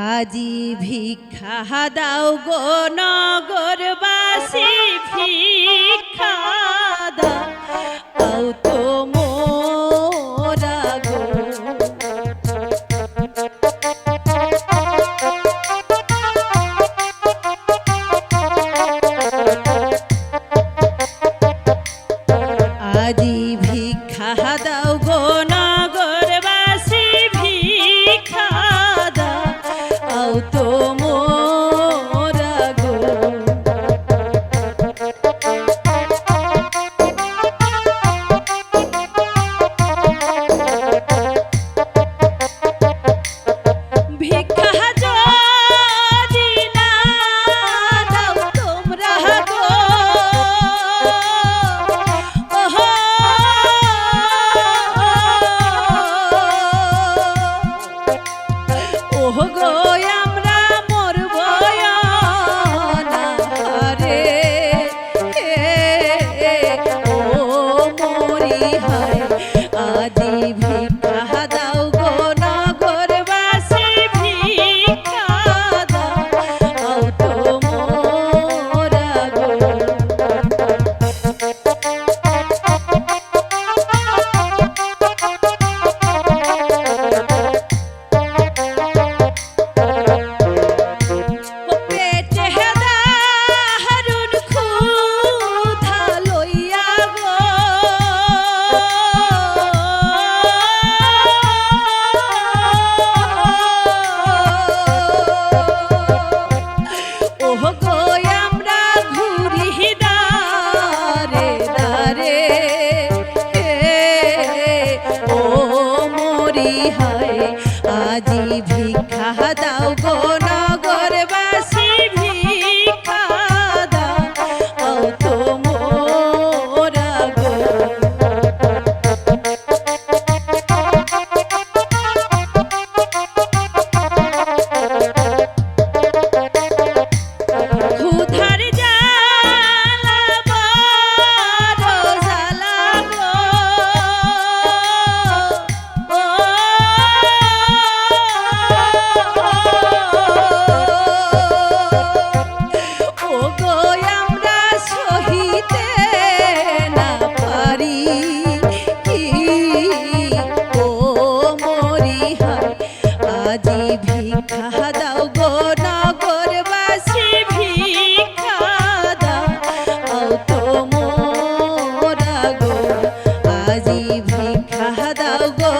আজি ভিক্ষা দাও গো নগরবাসী, ভিক্ষা দাও তো মোরা গো। আজি ভিক্ষা দাও গো নগরবাসী, ভিক্ষা দাও তো মোরা গো। ভিক্ষা যদি না দাও তোমরা গো, ওহো ওহো গো আমরা মরব অনাহারে, ও মরি হায়। আজি ভিক্ষা দাও গো নগরবাসী, ভিক্ষা দাও তো মোরা গো। পেটে দারুণ ক্ষুধা লইয়া গো, ওহ গো আমরা ঘুরি দারে দারে, ও মরি হায়। আজি ভিক্ষা দাও গো নগরবাসী, ভিক্ষা দাও তো মোরা গো। ক্ষুধার জ্বালা বড় জ্বালা গো, ও গো আমরা সহিতে না পারি, ও মরি হায়। আজি ভিক্ষা দাও গো নগরবাসী, ভিক্ষা দাও তো মোরা গো। আজি ভিক্ষা দাও গো